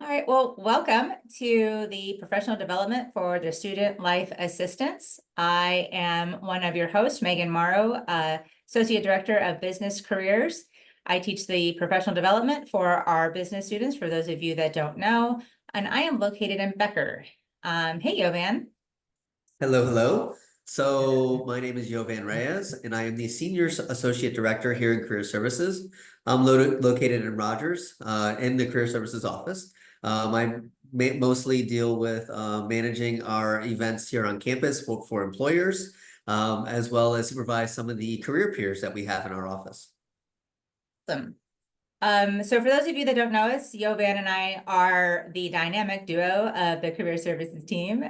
All right, well, welcome to the professional development for the student life assistants. I am one of your hosts, Megan Morrow, Associate Director of Business Careers. I teach the professional development for our business students, for those of you that don't know, and I am located in Becker. Hey, Yovan. Hello, hello. So my name is Yovan Reyes, and I am the Senior Associate Director here in Career Services. I'm located in Rogers, in the Career Services office. I mostly deal with managing our events here on campus for employers, as well as supervise some of the career peers that we have in our office. Awesome. So for those of you that don't know us, Yovan and I are the dynamic duo of the Career Services team,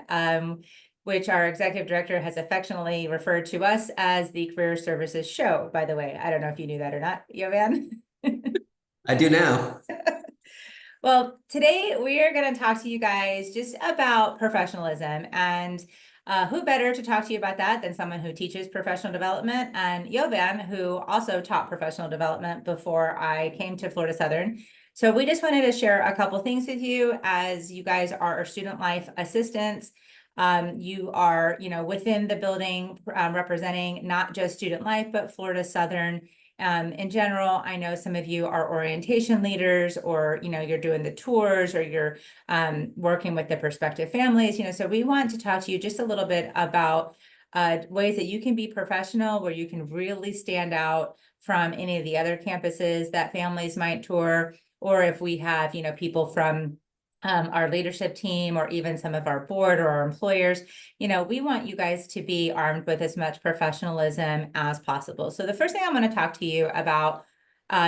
which our executive director has affectionately referred to us as the Career Services Show, by the way. I don't know if you knew that or not, Yovan. I do now. Well, today we are going to talk to you guys just about professionalism, and who better to talk to you about that than someone who teaches professional development, and Yovan, who also taught professional development before I came to Florida Southern. So we just wanted to share a couple things with you as you guys are our student life assistants. You are, within the building representing not just student life, but Florida Southern. In general, I know some of you are orientation leaders, or, you're doing the tours, or you're working with the prospective families, so we want to talk to you just a little bit about ways that you can be professional, where you can really stand out from any of the other campuses that families might tour, or if we have, people from our leadership team, or even some of our board or our employers, we want you guys to be armed with as much professionalism as possible. So the first thing I'm going to talk to you about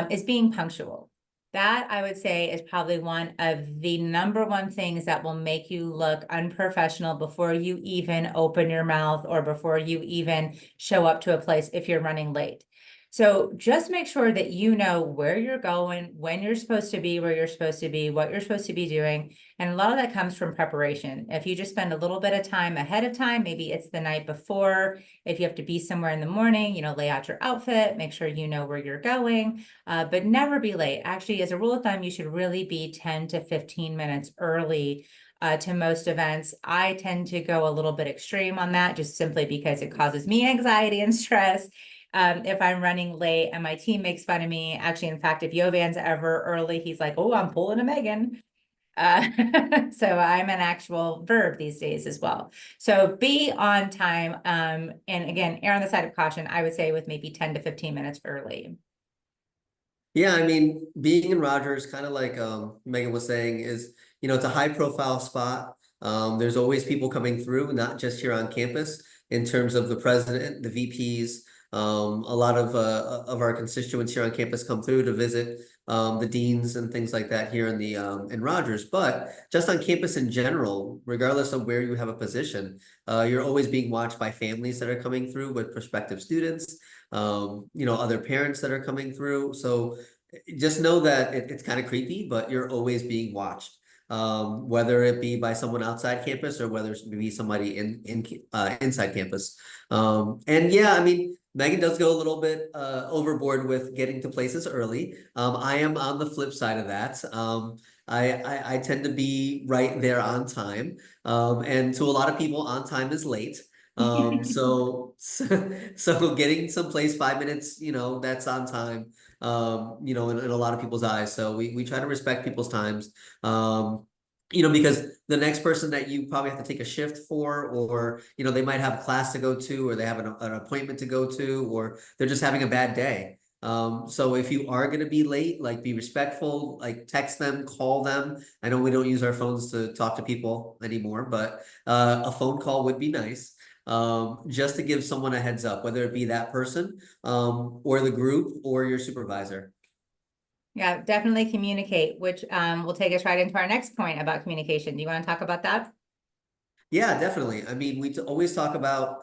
is being punctual. That, I would say, is probably one of the number one things that will make you look unprofessional before you even open your mouth, or before you even show up to a place if you're running late. So just make sure that you know where you're going, when you're supposed to be, where you're supposed to be, what you're supposed to be doing. And a lot of that comes from preparation. If you just spend a little bit of time ahead of time, maybe it's the night before, if you have to be somewhere in the morning, lay out your outfit, make sure you know where you're going, but never be late. Actually, as a rule of thumb, you should really be 10 to 15 minutes early to most events. I tend to go a little bit extreme on that, just simply because it causes me anxiety and stress. If I'm running late and my team makes fun of me. Actually, in fact, if Yovan's ever early, he's like, "Oh, I'm pulling a Megan." So I'm an actual verb these days as well. So be on time. And again, err on the side of caution, I would say, with maybe 10 to 15 minutes early. Yeah, I mean, being in Rogers, kind of like Megan was saying, is, it's a high profile spot. There's always people coming through, not just here on campus, in terms of the president, the VPs. A lot of our constituents here on campus come through to visit the deans and things like that here in the in Rogers. But just on campus in general, regardless of where you have a position, you're always being watched by families that are coming through with prospective students, other parents that are coming through. So just know that it's kind of creepy, but you're always being watched. Whether it be by someone outside campus, or whether it be somebody inside campus. And yeah, I mean, Megan does go a little bit overboard with getting to places early. I am on the flip side of that. I tend to be right there on time. And to a lot of people, on time is late. So getting someplace 5 minutes, that's on time, in a lot of people's eyes. So we try to respect people's times. Because the next person that you probably have to take a shift for, or, they might have a class to go to, or they have an appointment to go to, or they're just having a bad day. So if you are going to be late, like, be respectful, like, text them, call them. I know we don't use our phones to talk to people anymore, but a phone call would be nice. Just to give someone a heads up, whether it be that person, or the group, or your supervisor. Yeah, definitely communicate, which will take us right into our next point about communication. Do you want to talk about that? Yeah, definitely. I mean, we always talk about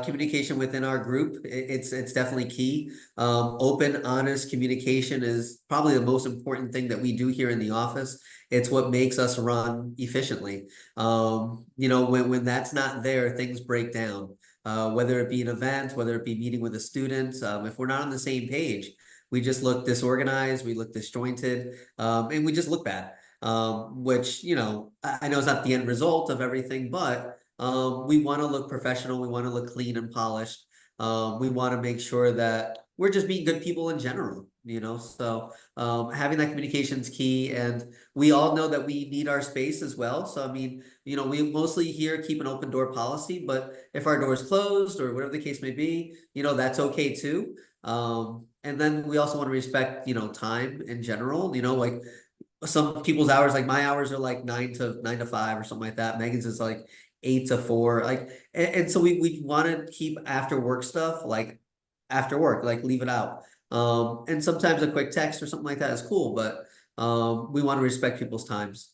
communication within our group. It's definitely key. Open, honest communication is probably the most important thing that we do here in the office. It's what makes us run efficiently. When that's not there, things break down. Whether it be an event, whether it be meeting with a student, if we're not on the same page, we just look disorganized, we look disjointed, and we just look bad. which, I know is not the end result of everything, but we want to look professional. We want to look clean and polished. We want to make sure that we're just being good people in general, so having that communication is key. And we all know that we need our space as well. So, I mean, we mostly here keep an open door policy, but if our door is closed or whatever the case may be, that's okay too. And then we also want to respect, time in general, like some people's hours, like my hours are like 9 to 5 or something like that. Megan's is like 8 to 4. Like, and so we want to keep after work stuff, like after work, like leave it out. And sometimes a quick text or something like that is cool, but we want to respect people's times.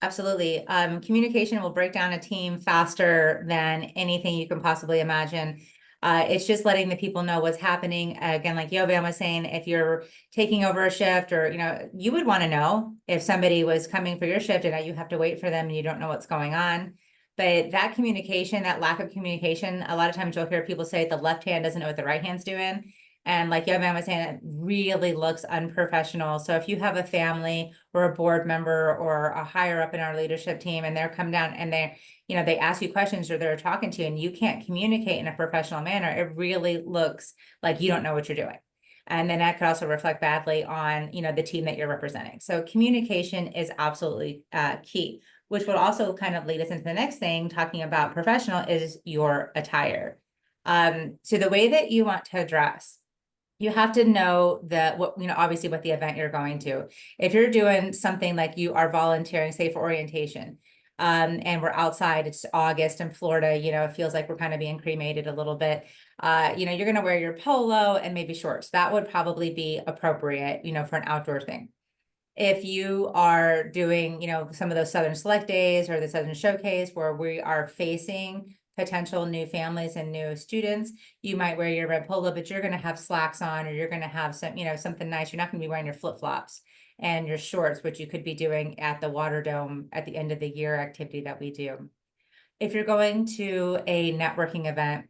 Absolutely. Communication will break down a team faster than anything you can possibly imagine. It's just letting the people know what's happening. Again, like Yovan was saying, if you're taking over a shift or, you would want to know if somebody was coming for your shift and you have to wait for them and you don't know what's going on. But that communication, that lack of communication, a lot of times you'll hear people say the left hand doesn't know what the right hand's doing. And like Yovan was saying, it really looks unprofessional. So if you have a family or a board member or a higher up in our leadership team and they're come down and they ask you questions or they're talking to you and you can't communicate in a professional manner, it really looks like you don't know what you're doing. And then that could also reflect badly on, the team that you're representing. So communication is absolutely key, which would also kind of lead us into the next thing, talking about professional, is your attire. So the way that you want to dress, you have to know obviously what the event you're going to. If you're doing something like you are volunteering, say for orientation, and we're outside, it's August in Florida, it feels like we're kind of being cremated a little bit. You're going to wear your polo and maybe shorts. That would probably be appropriate, for an outdoor thing. If you are doing, some of those Southern Select Days or the Southern Showcase where we are facing potential new families and new students, you might wear your red polo, but you're going to have slacks on, or you're going to have something nice. You're not going to be wearing your flip-flops and your shorts, which you could be doing at the Water Dome at the end of the year activity that we do. If you're going to a networking event,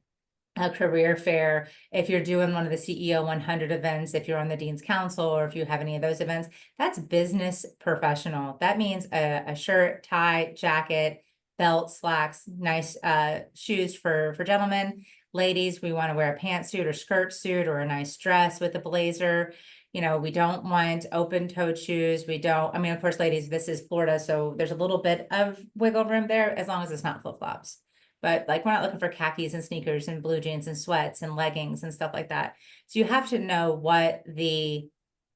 a career fair, if you're doing one of the CEO 100 events, if you're on the Dean's Council, or if you have any of those events, that's business professional. That means a shirt, tie, jacket, belt, slacks, nice shoes for gentlemen. Ladies, we want to wear a pantsuit or skirt suit or a nice dress with a blazer. We don't want open-toed shoes. Of course, ladies, this is Florida, so there's a little bit of wiggle room there as long as it's not flip-flops. But like, we're not looking for khakis and sneakers and blue jeans and sweats and leggings and stuff like that. So you have to know what the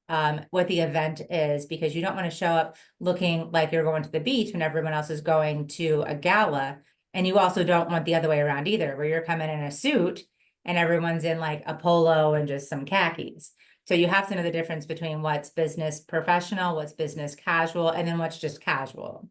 event is, because you don't want to show up looking like you're going to the beach when everyone else is going to a gala. And you also don't want the other way around either, where you're coming in a suit and everyone's in like a polo and just some khakis. So you have to know the difference between what's business professional, what's business casual, and then what's just casual.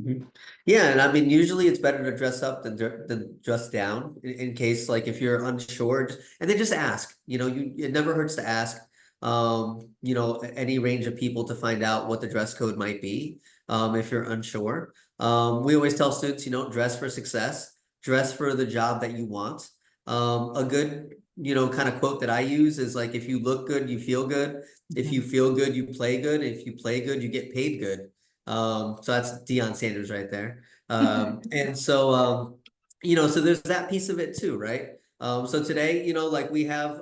Mhm. Yeah, and I mean, usually it's better to dress up than dress down in case, like, if you're unsure, and then just ask. It never hurts to ask. Any range of people to find out what the dress code might be. If you're unsure, we always tell students, dress for success, dress for the job that you want. A good, kind of quote that I use is like, if you look good, you feel good. If you feel good, you play good. If you play good, you get paid good. So that's Deion Sanders right there. And so so there's that piece of it too, right? So today, like we have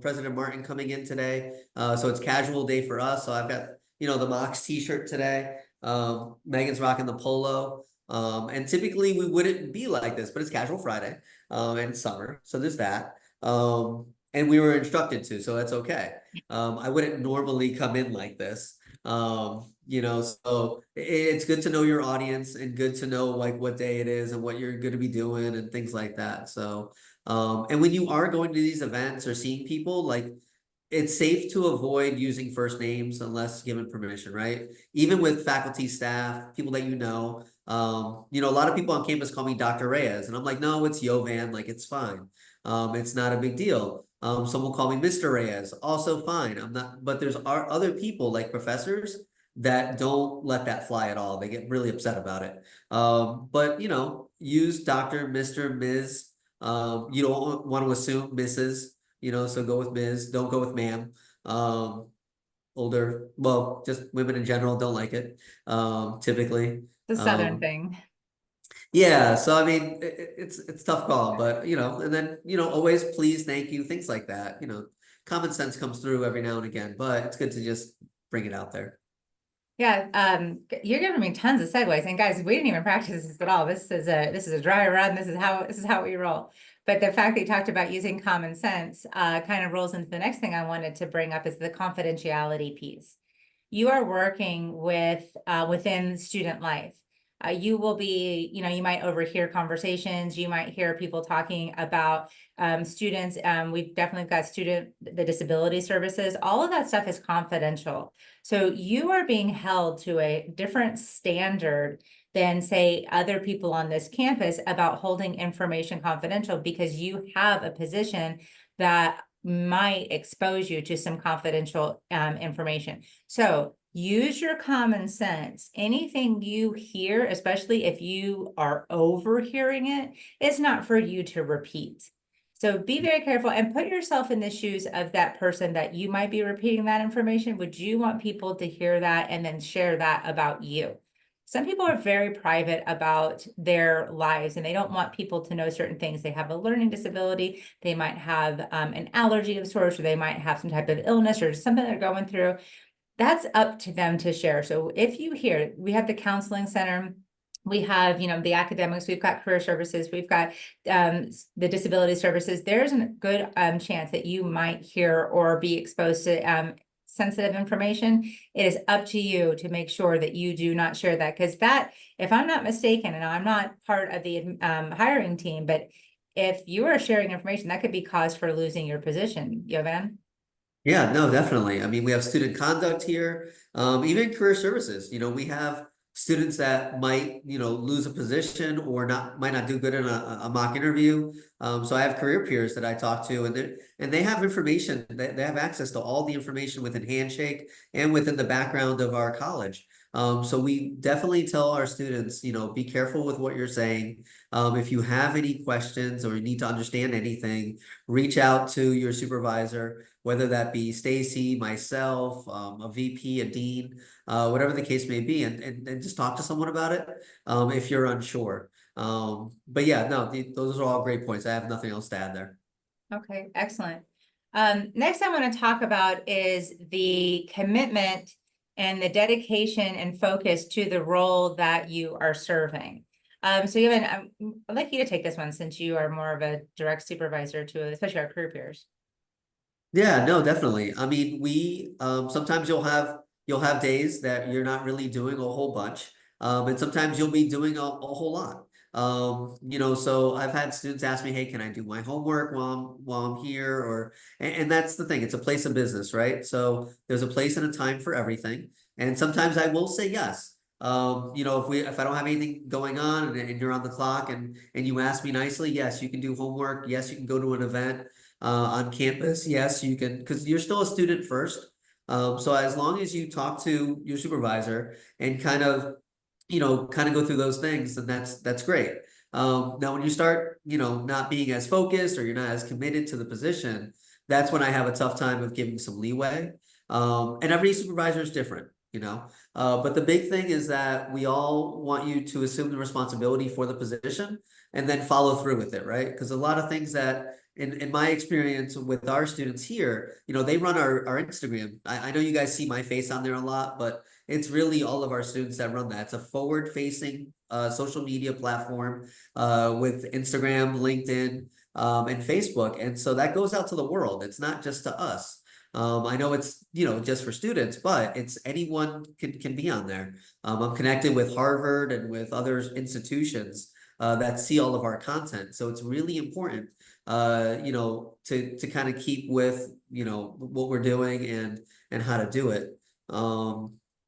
President Martin coming in today. So it's casual day for us. So I've got, the Mox t-shirt today. Megan's rocking the polo. And typically we wouldn't be like this, but it's casual Friday, and summer. So there's that. And we were instructed to, so that's okay. I wouldn't normally come in like this. So it's good to know your audience and good to know like what day it is and what you're going to be doing and things like that. So, and when you are going to these events or seeing people, like, it's safe to avoid using first names unless given permission, right? Even with faculty, staff, people that a lot of people on campus call me Dr. Reyes, and I'm like, no, it's Yovan, like, it's fine. It's not a big deal. Some will call me Mr. Reyes, also fine. I'm not, but there's other people like professors that don't let that fly at all. They get really upset about it. But use Dr., Mr., Ms. You don't want to assume Mrs., so go with Ms., don't go with ma'am. older, well, just women in general don't like it, typically. The Southern Um, thing. yeah, so I mean, it's tough call, but and then always please, thank you, things like that. Common sense comes through every now and again, but it's good to just bring it out there. Yeah, you're giving me tons of segues. And guys, we didn't even practice this at all. This is a dry run. This is how we roll. But the fact that you talked about using common sense kind of rolls into the next thing I wanted to bring up is the confidentiality piece. You are working within student life. You will be, you might overhear conversations, you might hear people talking about students. We've definitely got the disability services, all of that stuff is confidential. So you are being held to a different standard than, say, other people on this campus about holding information confidential because you have a position that might expose you to some confidential information. So use your common sense. Anything you hear, especially if you are overhearing it, is not for you to repeat. So be very careful and put yourself in the shoes of that person that you might be repeating that information. Would you want people to hear that and then share that about you? Some people are very private about their lives and they don't want people to know certain things. They have a learning disability. They might have an allergy of sorts, or they might have some type of illness or something they're going through. That's up to them to share. So if you hear, we have the counseling center, we have, the academics, we've got career services, we've got the disability services. There's a good chance that you might hear or be exposed to sensitive information. It is up to you to make sure that you do not share that, because that, if I'm not mistaken, and I'm not part of the hiring team, but if you are sharing information, that could be cause for losing your position, Yovan. Yeah, no, definitely. I mean, we have student conduct here, even career services. We have students that might, lose a position or might not do good in a mock interview. So I have career peers that I talk to, and they have information. They have access to all the information within Handshake and within the background of our college. So we definitely tell our students, be careful with what you're saying. If you have any questions or you need to understand anything, reach out to your supervisor, whether that be Stacy, myself, a VP, a dean, whatever the case may be, and just talk to someone about it if you're unsure. But yeah, no, those are all great points. I have nothing else to add there. Okay, excellent. Next I want to talk about is the commitment and the dedication and focus to the role that you are serving. So Evan, I'd like you to take this one since you are more of a direct supervisor to especially our career peers. Yeah, no, definitely. I mean, we sometimes you'll have days that you're not really doing a whole bunch. And sometimes you'll be doing a whole lot. So I've had students ask me, hey, can I do my homework while I'm here? And that's the thing, it's a place of business, right? So there's a place and a time for everything. And sometimes I will say yes. If I don't have anything going on and you're on the clock and you ask me nicely, yes, you can do homework, yes, you can go to an event on campus, yes, you can, because you're still a student first. So as long as you talk to your supervisor and kind of go through those things, then that's great. Now, when you start, not being as focused or you're not as committed to the position, that's when I have a tough time of giving some leeway. And every supervisor is different, but the big thing is that we all want you to assume the responsibility for the position and then follow through with it, right? Because a lot of things that in my experience with our students here, they run our Instagram. I know you guys see my face on there a lot, but it's really all of our students that run that. It's a forward-facing social media platform with Instagram, LinkedIn, and Facebook. And so that goes out to the world. It's not just to us. I know it's, just for students, but it's anyone can be on there. I'm connected with Harvard and with other institutions that see all of our content. So it's really important, to kind of keep with, what we're doing and how to do it.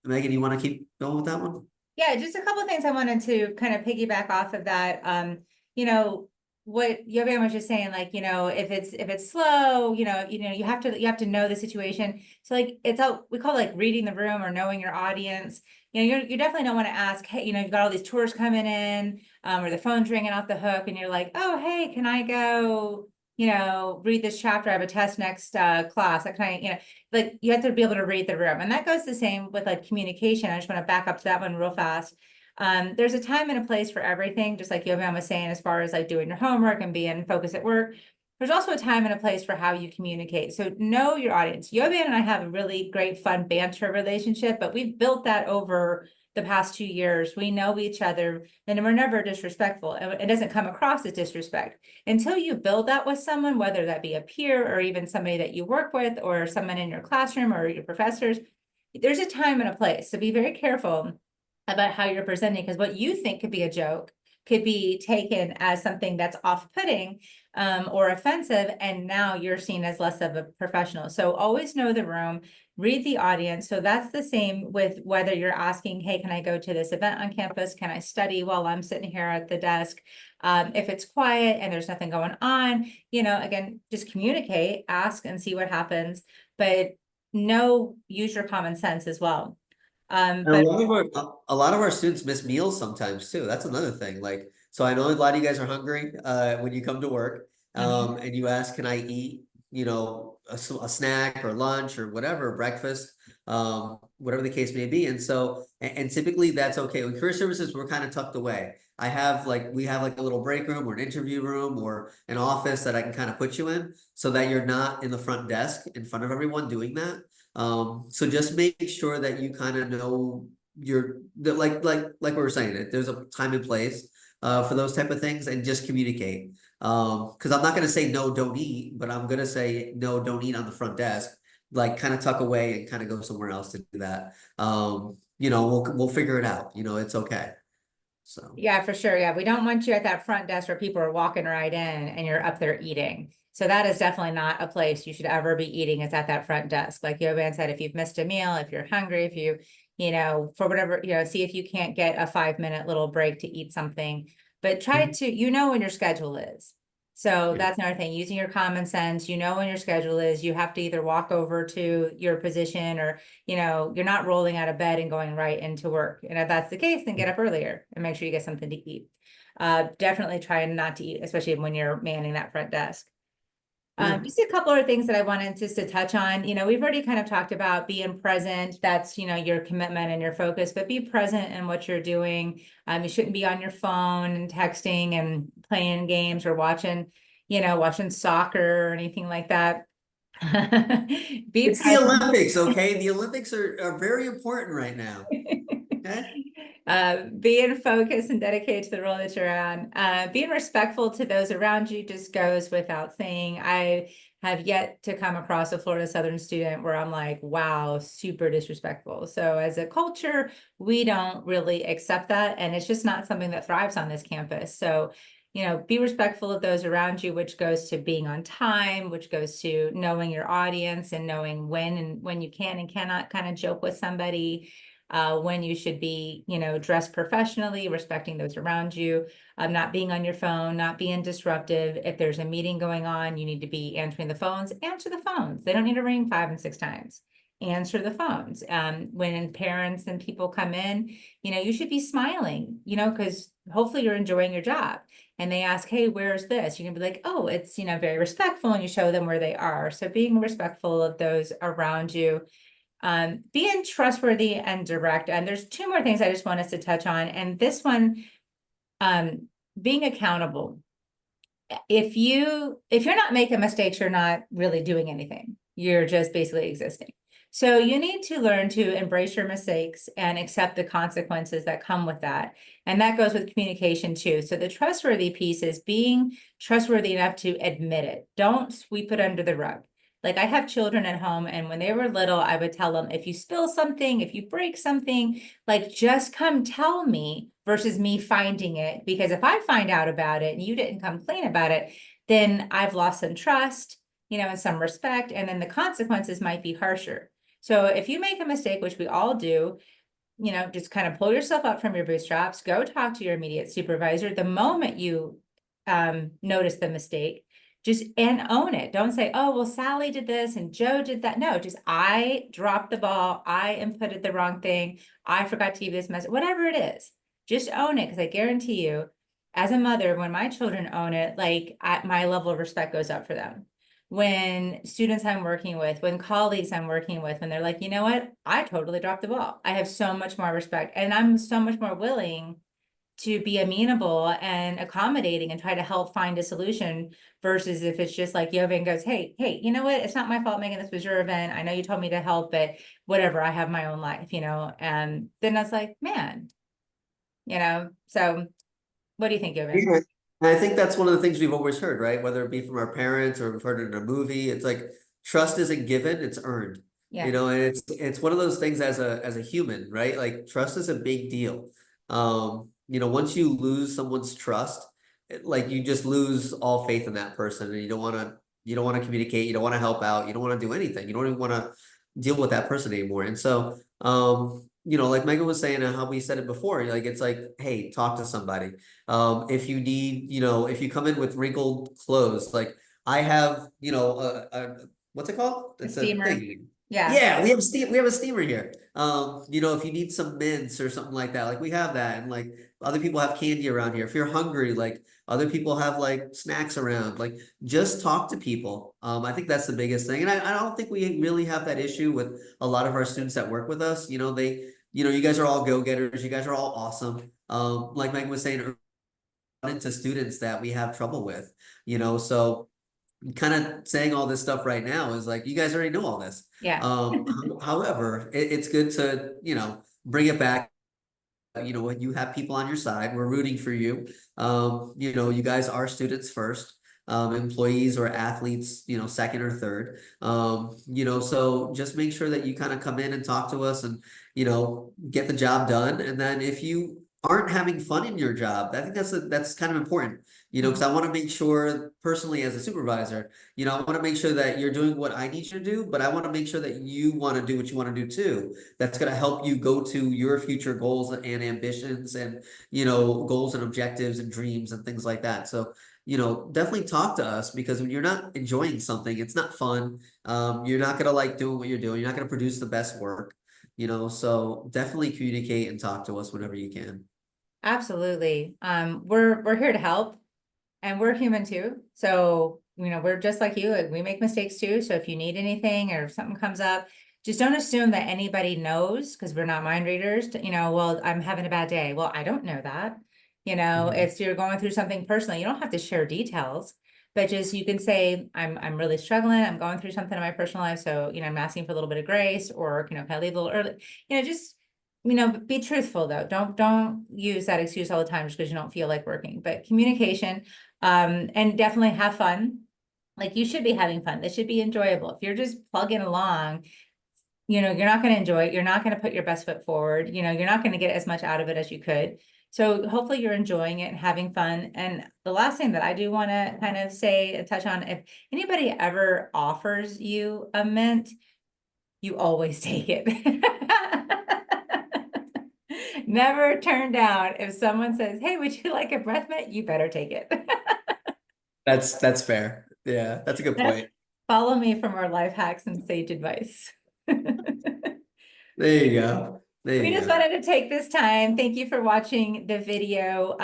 Megan, you want to keep going with that one? Yeah, just a couple of things I wanted to kind of piggyback off of that. You know, what Yovan was just saying, like, if it's slow, you have to know the situation. So like it's all we call like reading the room or knowing your audience. You definitely don't want to ask, hey, you've got all these tours coming in, or the phone's ringing off the hook, and you're like, oh, hey, can I go read this chapter. I have a test next class. That kind of, like you have to be able to read the room. And that goes the same with like communication. I just want to back up to that one real fast. There's a time and a place for everything, just like Yovan was saying, as far as like doing your homework and being focused at work. There's also a time and a place for how you communicate. So know your audience. Yovan and I have a really great, fun banter relationship, but we've built that over the past 2 years. We know each other and we're never disrespectful. It doesn't come across as disrespect. Until you build that with someone, whether that be a peer or even somebody that you work with or someone in your classroom or your professors, there's a time and a place. So be very careful about how you're presenting, because what you think could be a joke could be taken as something that's off-putting or offensive, and now you're seen as less of a professional. So always know the room, read the audience. So that's the same with whether you're asking, hey, can I go to this event on campus? Can I study while I'm sitting here at the desk? If it's quiet and there's nothing going on, again, just communicate, ask and see what happens, but use your common sense as well. And But a lot of our students miss meals sometimes too. That's another thing. Like, so I know a lot of you guys are hungry when you come to work, mhm. and you ask, "Can I eat?" A snack or lunch or whatever, breakfast, whatever the case may be. And so, and typically that's okay. With career services, we're kind of tucked away. We have like a little break room or an interview room or an office that I can kind of put you in so that you're not in the front desk in front of everyone doing that. So just make sure that you kind of know like we were saying, that there's a time and place for those type of things, and just communicate. Because I'm not gonna say no, don't eat, but I'm gonna say no, don't eat on the front desk. Like kind of tuck away and kind of go somewhere else to do that. We'll figure it out. It's okay. So. Yeah, for sure. Yeah, we don't want you at that front desk where people are walking right in and you're up there eating. So that is definitely not a place you should ever be eating, is at that front desk. Like Yovan said, if you've missed a meal, if you're hungry, if you, for whatever, see if you can't get a 5-minute little break to eat something, but try Mhm. to, when your schedule is. So Yeah. that's another thing, using your common sense, when your schedule is, you have to either walk over to your position or you're not rolling out of bed and going right into work. And if that's the case, then get up earlier and make sure you get something to eat. Definitely try not to eat, especially when you're manning that front desk. Yeah. Just a couple of things that I wanted just to touch on. We've already kind of talked about being present. That's, your commitment and your focus, but be present in what you're doing. You shouldn't be on your phone and texting and playing games or watching soccer or anything like that. Be It's the present. Olympics, okay? The Olympics are very important right now. Okay. Being focused and dedicated to the role that you're on, being respectful to those around you just goes without saying. I have yet to come across a Florida Southern student where I'm like, wow, super disrespectful. So as a culture, we don't really accept that. And it's just not something that thrives on this campus. So, be respectful of those around you, which goes to being on time, which goes to knowing your audience and knowing when you can and cannot kind of joke with somebody, when you should be, dressed professionally, respecting those around you, not being on your phone, not being disruptive. If there's a meeting going on, you need to be answering the phones, answer the phones. They don't need to ring 5 and 6 times. Answer the phones. When parents and people come in, you should be smiling, because hopefully you're enjoying your job. And they ask, hey, where's this? You can be like, oh, it's, very respectful, and you show them where they are. So being respectful of those around you, being trustworthy and direct. And there's 2 more things I just want us to touch on. And this one, being accountable. If you're not making mistakes, you're not really doing anything. You're just basically existing. So you need to learn to embrace your mistakes and accept the consequences that come with that. And that goes with communication too. So the trustworthy piece is being trustworthy enough to admit it. Don't sweep it under the rug. Like, I have children at home, and when they were little, I would tell them, if you spill something, if you break something, like, just come tell me versus me finding it. Because if I find out about it and you didn't come clean about it, then I've lost some trust, and some respect, and then the consequences might be harsher. So if you make a mistake, which we all do, just kind of pull yourself up from your bootstraps, go talk to your immediate supervisor. The moment you notice the mistake, just and own it. Don't say, oh, well, Sally did this and Joe did that. No, just, I dropped the ball. I inputted the wrong thing. I forgot to give this message, whatever it is, just own it. Because I guarantee you, as a mother, when my children own it, like my level of respect goes up for them. When students I'm working with, when colleagues I'm working with, when they're like, you know what, I totally dropped the ball. I have so much more respect and I'm so much more willing to be amenable and accommodating and try to help find a solution versus if it's just like Yovan goes, hey, you know what? It's not my fault, Megan. This was your event. I know you told me to help, but whatever, I have my own life, and then I was like, man, so what do you think, Yovan? Yeah. And I think that's one of the things we've always heard, right? Whether it be from our parents or we've heard it in a movie, it's like trust isn't given, it's earned. Yeah, And it's one of those things as a human, right? Like trust is a big deal. Once you lose someone's trust, like you just lose all faith in that person and you don't want to communicate, you don't want to help out, you don't want to do anything. You don't even want to deal with that person anymore. And so like Megan was saying and how we said it before, like it's like, hey, talk to somebody. If you need, if you come in with wrinkled clothes, like I have, what's it called? a It's a steamer. thing. Yeah, Yeah, we have a steamer here. If you need some mints or something like that, like we have that, and like other people have candy around here. If you're hungry, like other people have like snacks around. Like just talk to people. I think that's the biggest thing, and I don't think we really have that issue with a lot of our students that work with us. You guys are all go-getters. You guys are all awesome. Like Megan was saying, into students that we have trouble with, so kind of saying all this stuff right now is like, you guys already know all this. yeah, However, it's good to, bring it back. When you have people on your side, we're rooting for you. You guys are students first, employees or athletes, second or third. So just make sure that you kind of come in and talk to us and, get the job done. And then if you aren't having fun in your job, I think that's kind of important, because mhm, I want to make sure personally as a supervisor, I want to make sure that you're doing what I need you to do, but I want to make sure that you want to do what you want to do too. That's going to help you go to your future goals and ambitions and, goals and objectives and dreams and things like that. So, definitely talk to us because when you're not enjoying something, it's not fun. You're not going to like doing what you're doing. You're not going to produce the best work, so definitely communicate and talk to us whenever you can. absolutely. We're here to help. And we're human too. So, we're just like you, and we make mistakes too. So if you need anything or if something comes up, just don't assume that anybody knows because we're not mind readers. Well, I'm having a bad day. Well, I don't know that. Mhm. If you're going through something personally, you don't have to share details, but just you can say, I'm really struggling. I'm going through something in my personal life. So, I'm asking for a little bit of grace or, can I leave a little early? Just be truthful though. Don't use that excuse all the time just because you don't feel like working. But communication, and definitely have fun. Like you should be having fun. This should be enjoyable. If you're just plugging along, you're not going to enjoy it. You're not going to put your best foot forward. You're not going to get as much out of it as you could. So hopefully you're enjoying it and having fun. And the last thing that I do want to kind of say and touch on, if anybody ever offers you a mint, you always take it. Never turn down. If someone says, hey, would you like a breath mint? You better take it. That's fair. Yeah, that's a good That's point. follow me for more life hacks and sage advice. There you go. There We you just go. wanted to take this time. Thank you for watching the video.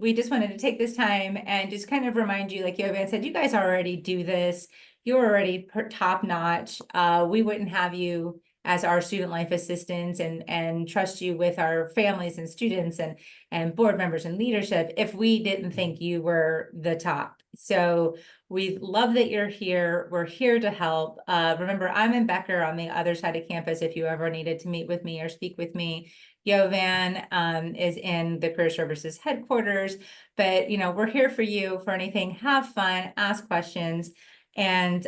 We just wanted to take this time and just kind of remind you, like Yovan said, you guys already do this. You're already top notch. We wouldn't have you as our student life assistants and trust you with our families and students and board members and leadership if we didn't think you were the top. So we love that you're here. We're here to help. Remember, I'm in Becker on the other side of campus if you ever needed to meet with me or speak with me. Yovan is in the Career Services headquarters, but we're here for you for anything. Have fun, ask questions. And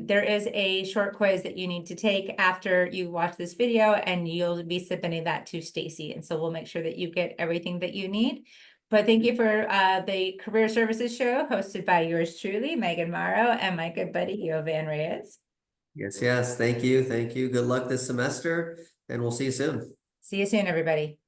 there is a short quiz that you need to take after you watch this video, and you'll be submitting that to Stacy. And so we'll make sure that you get everything that you need. But thank you for the Career Services Show hosted by yours truly, Megan Morrow, and my good buddy, Yovan Reyes. Yes, yes. Thank you. Thank you. Good luck this semester, and we'll see you soon. See you soon, everybody.